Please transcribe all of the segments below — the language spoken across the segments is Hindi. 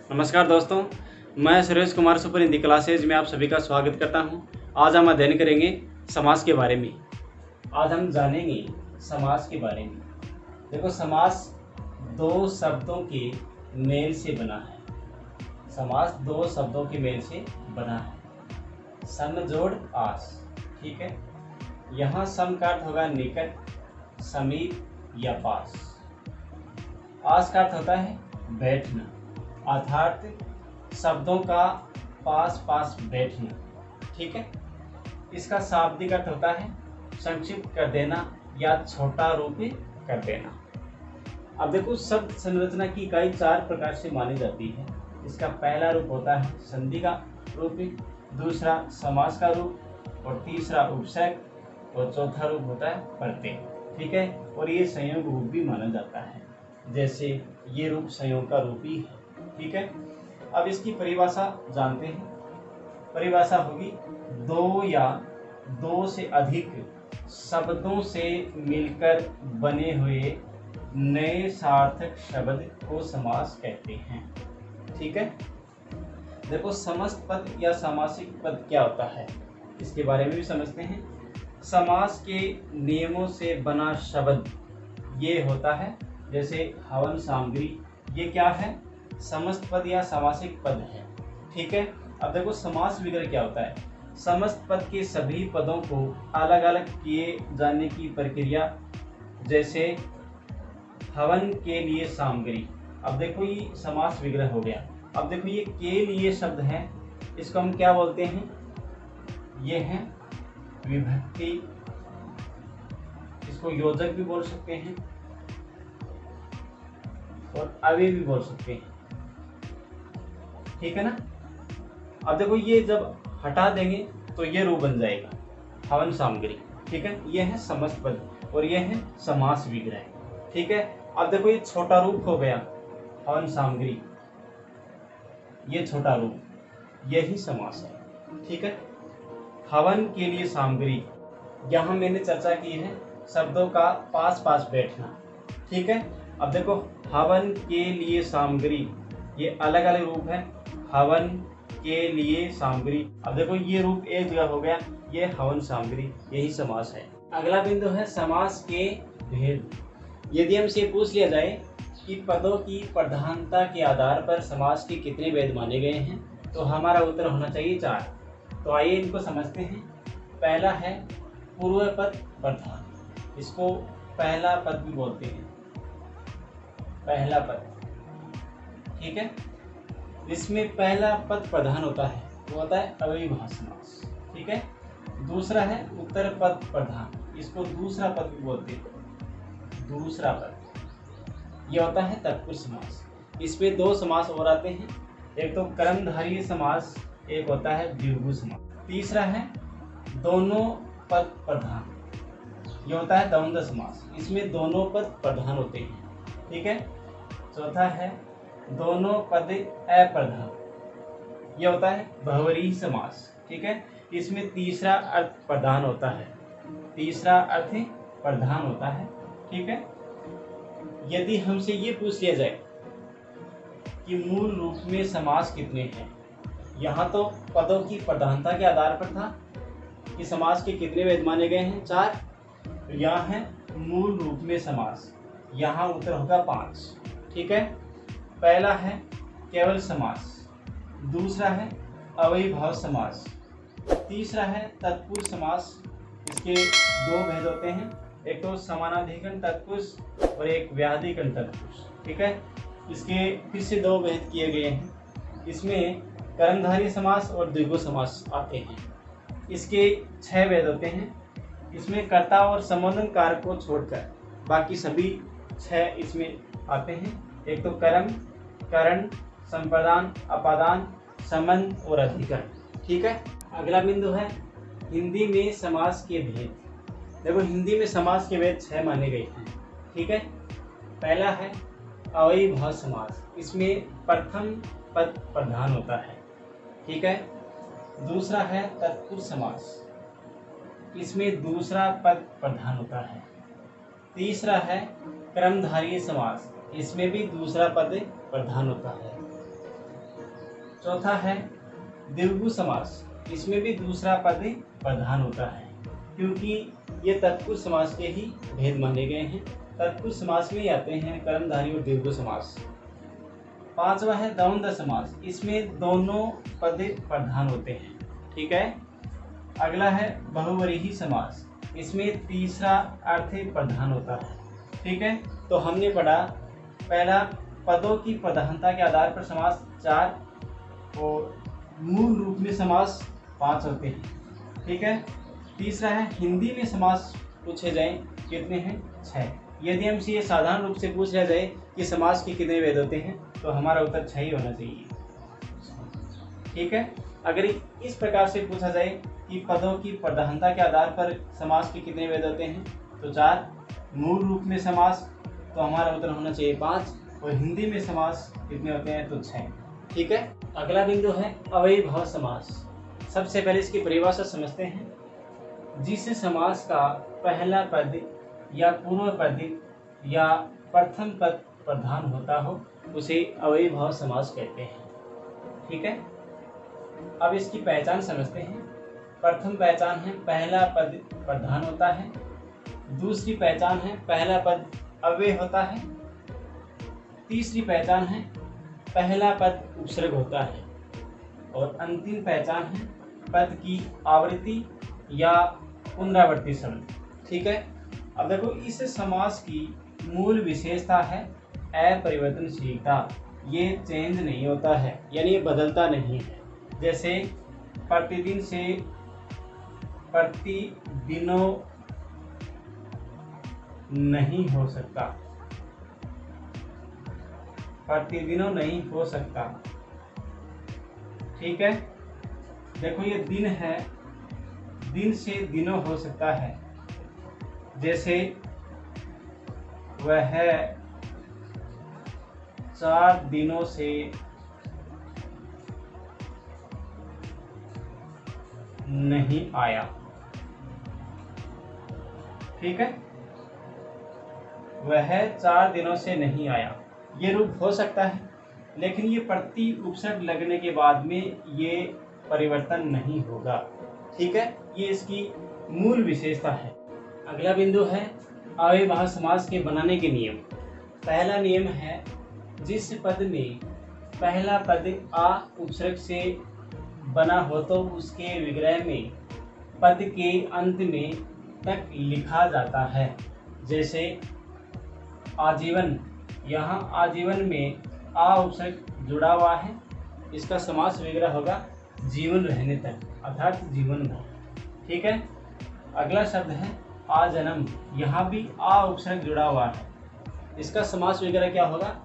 नमस्कार दोस्तों, मैं सुरेश कुमार सुपर हिंदी क्लासेज में आप सभी का स्वागत करता हूं। आज हम अध्ययन करेंगे समास के बारे में। आज हम जानेंगे समास के बारे में। देखो, समास दो शब्दों के मेल से बना है। समास दो शब्दों के मेल से बना है। सम जोड़ आस, ठीक है। यहाँ सम का अर्थ होगा निकट, समीप या पास। आस का अर्थ होता है बैठना, अर्थात शब्दों का पास पास बैठना, ठीक है। इसका शाब्दिक अर्थ होता है संक्षिप्त कर देना या छोटा रूप कर देना। अब देखो, शब्द संरचना की इकाई चार प्रकार से मानी जाती है। इसका पहला रूप होता है संधि का रूप, दूसरा समास का रूप, और तीसरा उपसर्ग, और चौथा रूप होता है प्रत्यय, ठीक है। और ये संयोग रूप भी माना जाता है, जैसे ये रूप संयोग का रूप ही है, ठीक है। अब इसकी परिभाषा जानते हैं। परिभाषा होगी दो या दो से अधिक शब्दों से मिलकर बने हुए नए सार्थक शब्द को समास कहते हैं, ठीक है। देखो, समस्त पद या सामासिक पद क्या होता है, इसके बारे में भी समझते हैं। समास के नियमों से बना शब्द ये होता है, जैसे हवन सामग्री, ये क्या है, समस्त पद या सामासिक पद है, ठीक है। अब देखो, समास विग्रह क्या होता है। समस्त पद के सभी पदों को अलग अलग किए जाने की प्रक्रिया, जैसे हवन के लिए सामग्री। अब देखो, ये समास विग्रह हो गया। अब देखो, ये के लिए शब्द है, इसको हम क्या बोलते हैं, ये है विभक्ति। इसको योजक भी बोल सकते हैं और अव्यय भी बोल सकते हैं, ठीक है ना। अब देखो, ये जब हटा देंगे तो ये रूप बन जाएगा हवन सामग्री, ठीक है। ये है समस्त पद और ये है समास विग्रह, ठीक है। अब देखो, ये छोटा रूप हो गया हवन सामग्री, ये छोटा रूप, यही समास है, ठीक है। हवन के लिए सामग्री, यहाँ मैंने चर्चा की है शब्दों का पास पास बैठना, ठीक है। अब देखो, हवन के लिए सामग्री, ये अलग अलग रूप है। हवन के लिए सामग्री, अब देखो, ये रूप एक जगह हो गया, ये हवन सामग्री, यही समास है। अगला बिंदु है समास के भेद। यदि हमसे पूछ लिया जाए कि पदों की प्रधानता के आधार पर समास के कितने भेद माने गए हैं, तो हमारा उत्तर होना चाहिए 4। तो आइए इनको समझते हैं। पहला है पूर्व पद प्रधान, इसको पहला पद भी बोलते हैं, पहला पद, ठीक है। इसमें पहला पद प्रधान होता है, वो होता है अव्ययीभाव समास, ठीक है। दूसरा है उत्तर पद प्रधान, इसको दूसरा पद भी बोलते हैं, दूसरा पद, ये होता है तत्पुरुष समास। इसमें दो समास और आते हैं, एक तो कर्मधारय समास, एक होता है द्विगु समास। तीसरा है दोनों पद प्रधान, ये होता है द्वंद्व समास, इसमें दोनों पद प्रधान होते हैं, ठीक है। चौथा है दोनों पद अप्रधान, यह होता है बहुव्रीहि समास, ठीक है। इसमें तीसरा अर्थ प्रधान होता है, तीसरा अर्थ प्रधान होता है, ठीक है। यदि हमसे ये पूछ लिया जाए कि मूल रूप में समास कितने हैं, यहाँ तो पदों की प्रधानता के आधार पर था कि समास के कितने भेद माने गए हैं, 4। यहाँ है मूल रूप में समास, यहाँ उत्तर होगा 5, ठीक है। पहला है केवल समास, दूसरा है अव्ययीभाव समास, तीसरा है तत्पुरुष समास। इसके दो भेद होते हैं, एक तो समानाधिकरण तत्पुरुष और एक व्याधिकरण तत्पुरुष, ठीक है। इसके फिर से दो भेद किए गए हैं, इसमें कर्मधारय समास और द्विगु समास आते हैं। इसके 6 भेद होते हैं, इसमें कर्ता और संबोधन कारक को छोड़कर बाकी सभी 6 इसमें आते हैं। एक तो कर्म, करण, संप्रदान, अपादान, संबंध और अधिकरण, ठीक है। अगला बिंदु है हिंदी में समास के भेद। देखो, हिंदी में समास के भेद 6 माने गए हैं, ठीक है। पहला है अव्ययीभाव समास, इसमें प्रथम पद प्रधान होता है, ठीक है। दूसरा है तत्पुरुष समास, इसमें दूसरा पद प्रधान होता है। तीसरा है कर्मधारय समास, इसमें भी दूसरा पद प्रधान होता है। चौथा है द्विगु समास। इसमें भी दूसरा पद प्रधान होता है, क्योंकि ये तत्पुरुष समास के ही भेद माने गए हैं। तत्पुरुष समास में आते हैं कर्मधारय और द्विगु समास। पांचवा है द्वंद्व समास। इसमें दोनों पद प्रधान होते हैं, ठीक है। अगला है बहुव्रीहि समास। इसमें तीसरा अर्थ प्रधान होता है, ठीक है। तो हमने पढ़ा, पहला पदों की प्रधानता के आधार पर समास 4 और मूल रूप में समास 5 होते हैं, ठीक है। तीसरा है हिंदी में समास पूछे जाए कितने हैं? 6। यदि हमसे ये साधारण रूप से पूछ लिया जाए कि समास के कितने भेद होते हैं तो हमारा उत्तर 6 ही होना चाहिए, ठीक है। अगर इस प्रकार से पूछा जाए कि पदों की प्रधानता के आधार पर समास के कितने भेद होते हैं तो 4, मूल रूप में समास तो हमारा उत्तर होना चाहिए 5, और हिंदी में समास कितने होते हैं तो 6, ठीक है। अगला बिंदु है अव्ययीभाव समास। सबसे पहले इसकी परिभाषा समझते हैं। जिस समास का पहला पद या पूर्व पद या प्रथम पद प्रधान होता हो उसे अव्ययीभाव समास कहते हैं, ठीक है। अब इसकी पहचान समझते हैं। प्रथम पहचान है पहला पद प्रधान होता है। दूसरी पहचान है पहला पद अव्यय होता है। तीसरी पहचान है पहला पद उपसर्ग होता है। और अंतिम पहचान है पद की आवृत्ति या पुनरावृत्ति शब्द, ठीक है। अब देखो, इस समास की मूल विशेषता है अपरिवर्तनशीलता। ये चेंज नहीं होता है, यानी ये बदलता नहीं है। जैसे प्रतिदिन से प्रतिदिनों नहीं हो सकता, प्रतिदिनों नहीं हो सकता, ठीक है। देखो, ये दिन है, दिन से दिनों हो सकता है। जैसे वह 4 दिनों से नहीं आया, ठीक है। वह 4 दिनों से नहीं आया, ये रूप हो सकता है, लेकिन ये प्रति उपसर्ग लगने के बाद में ये परिवर्तन नहीं होगा, ठीक है। ये इसकी मूल विशेषता है। अगला बिंदु है अव्ययीभाव समास के बनाने के नियम। पहला नियम है जिस पद में पहला पद आ उपसर्ग से बना हो तो उसके विग्रह में पद के अंत में तक लिखा जाता है। जैसे आजीवन, यहाँ आजीवन में आ उपसर्ग जुड़ा हुआ है, इसका समास विग्रह होगा जीवन रहने तक, अर्थात जीवन भर, ठीक है। अगला शब्द है आजन्म। यहाँ भी आ उपसर्ग जुड़ा हुआ है, इसका समास विग्रह क्या होगा?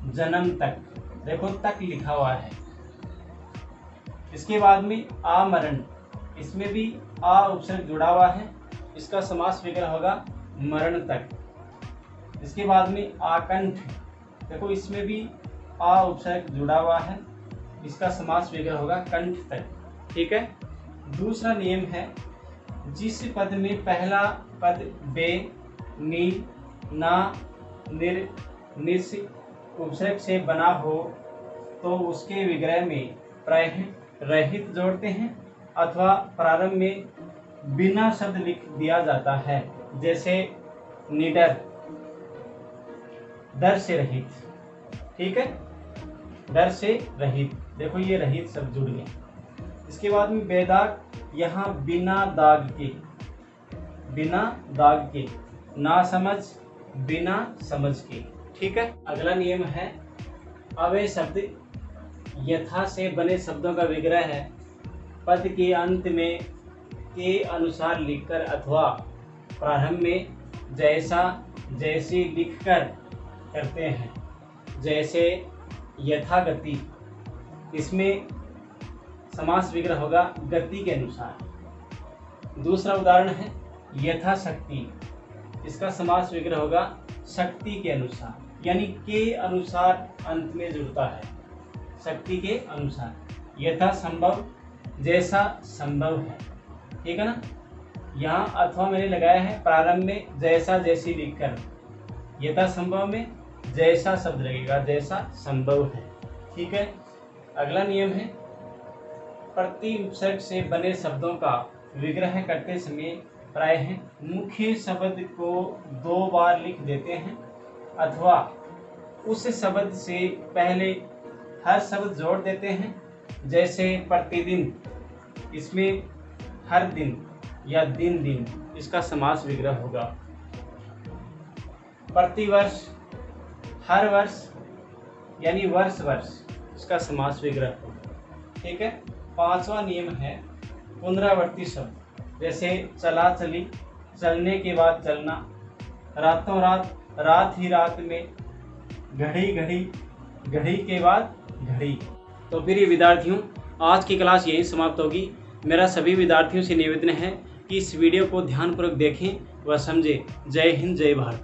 जन्म तक। देखो, तक लिखा हुआ है। इसके बाद में आमरण, इसमें भी आ उपसर्ग जुड़ा हुआ है, इसका समास विग्रह होगा मरण तक। इसके बाद में आकंठ, देखो इसमें भी आ उपसर्ग जुड़ा हुआ है, इसका समास विग्रह होगा कंठ तक, ठीक है। दूसरा नियम है जिस पद में पहला पद बे, नी, ना, निर, निस उपसर्ग से बना हो तो उसके विग्रह में प्राय रहित जोड़ते हैं अथवा प्रारंभ में बिना शब्द लिख दिया जाता है। जैसे निडर, डर से रहित, ठीक है, डर से रहित। देखो, ये रहित शब्द जुड़ गए। इसके बाद में बेदाग, यहाँ बिना दाग के, बिना दाग के, ना समझ, बिना समझ के, ठीक है। अगला नियम है अव्यय शब्द यथा से बने शब्दों का विग्रह है पद के अंत में के अनुसार लिखकर अथवा प्रारंभ में जैसा जैसी लिखकर करते हैं। जैसे यथागति, इसमें समास विग्रह होगा गति के अनुसार। दूसरा उदाहरण है यथाशक्ति, इसका समास विग्रह होगा शक्ति के अनुसार, यानी के अनुसार अंत में जुड़ता है, शक्ति के अनुसार। यथा संभव, जैसा संभव है, ठीक है ना। यहाँ अथवा मैंने लगाया है प्रारंभ में जैसा जैसी लिखकर, यथा संभव में जैसा शब्द लगेगा, जैसा संभव है, ठीक है। अगला नियम है प्रति उपसर्ग से बने शब्दों का विग्रह करते समय प्रायः मुख्य शब्द को 2 बार लिख देते हैं अथवा उस शब्द से पहले हर शब्द जोड़ देते हैं। जैसे प्रतिदिन, इसमें हर दिन या दिन दिन इसका समास विग्रह होगा। प्रतिवर्ष, हर वर्ष यानी वर्ष वर्ष इसका समास विग्रह होगा। ठीक है। 5वां नियम है पुनरावर्ती शब्द, जैसे चला चली, चलने के बाद चलना, रातों रात, रात ही रात में, घड़ी घड़ी, घड़ी के बाद घड़ी। तो प्रिय विद्यार्थियों, आज की क्लास यहीं समाप्त होगी। मेरा सभी विद्यार्थियों से निवेदन है कि इस वीडियो को ध्यानपूर्वक देखें व समझें। जय हिंद, जय भारत।